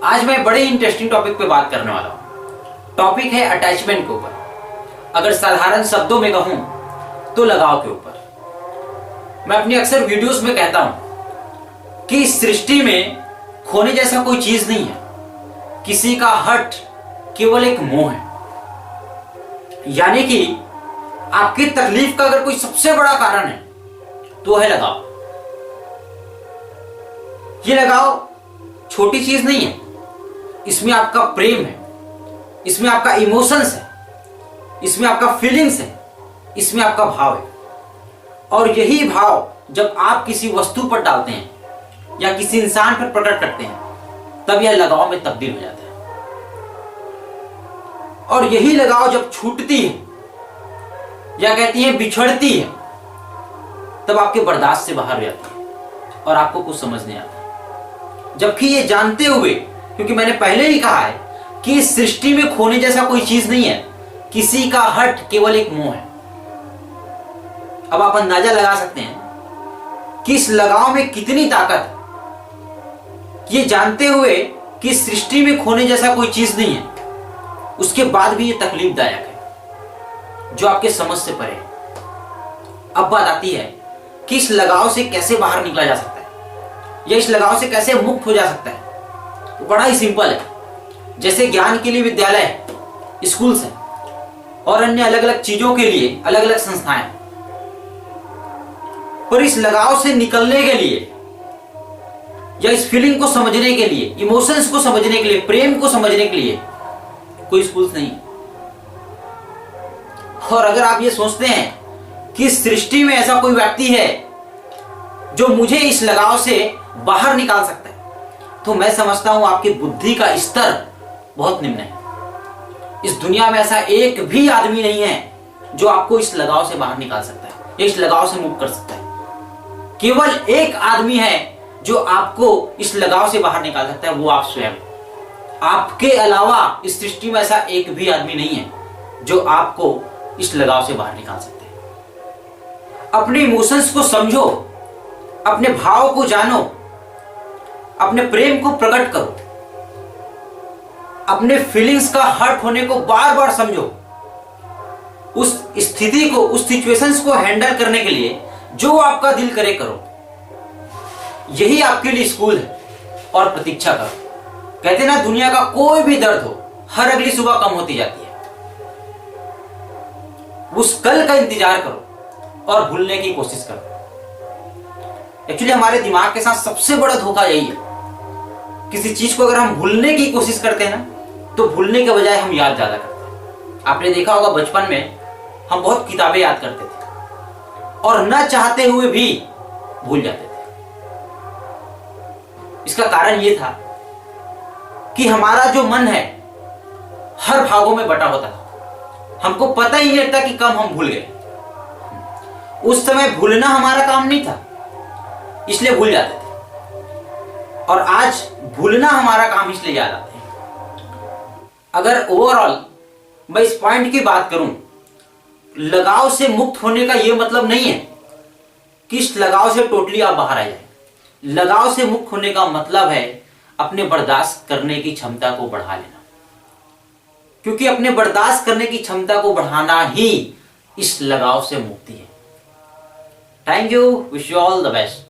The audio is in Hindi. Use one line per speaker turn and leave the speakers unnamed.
आज मैं बड़े इंटरेस्टिंग टॉपिक पे बात करने वाला हूं। टॉपिक है अटैचमेंट के ऊपर। अगर साधारण शब्दों में कहूं तो लगाव के ऊपर। मैं अपनी अक्सर वीडियोस में कहता हूं कि इस सृष्टि में खोने जैसा कोई चीज नहीं है। किसी का हट केवल एक मोह है। यानी कि आपकी तकलीफ का अगर कोई सबसे बड़ा कारण है तो है लगाव। ये लगाव छोटी चीज नहीं है। इसमें आपका प्रेम है, इसमें आपका इमोशंस है, इसमें आपका फीलिंग्स है, इसमें आपका भाव है। और यही भाव जब आप किसी वस्तु पर डालते हैं या किसी इंसान पर प्रकट करते हैं तब यह लगाव में तब्दील हो जाता है। और यही लगाव जब छूटती है या कहती है बिछड़ती है तब आपके बर्दाश्त से बाहर हो जाती है और आपको कुछ समझ नहीं आता। जबकि ये जानते हुए, क्योंकि मैंने पहले ही कहा है कि इस सृष्टि में खोने जैसा कोई चीज नहीं है। किसी का हट केवल एक मोह है। अब आप अंदाजा लगा सकते हैं कि इस लगाव में कितनी ताकत है। ये जानते हुए कि इस सृष्टि में खोने जैसा कोई चीज नहीं है, उसके बाद भी ये तकलीफदायक है जो आपके समझ से परे है। अब बात आती है कि इस लगाव से कैसे बाहर निकला जा सकता है या इस लगाव से कैसे मुक्त हो जा सकता है। तो बड़ा ही सिंपल है। जैसे ज्ञान के लिए विद्यालय, स्कूल्स हैं और अन्य अलग अलग चीजों के लिए अलग अलग संस्थाएं हैं। पर इस लगाव से निकलने के लिए या इस फीलिंग को समझने के लिए, इमोशंस को समझने के लिए, प्रेम को समझने के लिए कोई स्कूल्स नहीं। और अगर आप ये सोचते हैं कि इस सृष्टि में ऐसा कोई व्यक्ति है जो मुझे इस लगाव से बाहर निकाल सकता है, तो मैं समझता हूं आपकी बुद्धि का स्तर बहुत निम्न है। इस दुनिया में ऐसा एक भी आदमी नहीं है जो आपको इस लगाव से बाहर निकाल सकता है या इस लगाव से मुक्त कर सकता है। केवल एक आदमी है जो आपको इस लगाव से बाहर निकाल सकता है, वो आप स्वयं। आपके अलावा इस सृष्टि में ऐसा एक भी आदमी नहीं है जो आपको इस लगाव से बाहर निकाल सकता है। अपने इमोशंस को समझो, अपने भाव को जानो, अपने प्रेम को प्रकट करो, अपने फीलिंग्स का हर्ट होने को बार बार समझो। उस स्थिति को, उस सिचुएशंस को हैंडल करने के लिए जो आपका दिल करे करो। यही आपके लिए स्कूल है। और प्रतीक्षा करो। कहते ना, दुनिया का कोई भी दर्द हो, हर अगली सुबह कम होती जाती है। उस कल का इंतजार करो और भूलने की कोशिश करो। एक्चुअली हमारे दिमाग के साथ सबसे बड़ा धोखा यही है। किसी चीज को अगर हम भूलने की कोशिश करते हैं ना, तो भूलने के बजाय हम याद ज्यादा करते हैं। आपने देखा होगा बचपन में हम बहुत किताबें याद करते थे और न चाहते हुए भी भूल जाते थे। इसका कारण यह था कि हमारा जो मन है हर भागों में बटा होता था। हमको पता ही नहीं लगता कि कब हम भूल गए। उस समय भूलना हमारा काम नहीं था, इसलिए भूल जाते थे। और आज भूलना हमारा काम, इसलिए याद आते हैं। अगर ओवरऑल मैं इस पॉइंट की बात करूं, लगाव से मुक्त होने का यह मतलब नहीं है कि इस लगाव से टोटली आप बाहर आ जाए। लगाव से मुक्त होने का मतलब है अपने बर्दाश्त करने की क्षमता को बढ़ा लेना। क्योंकि अपने बर्दाश्त करने की क्षमता को बढ़ाना ही इस लगाव से मुक्ति है। Thank you, wish you all the best.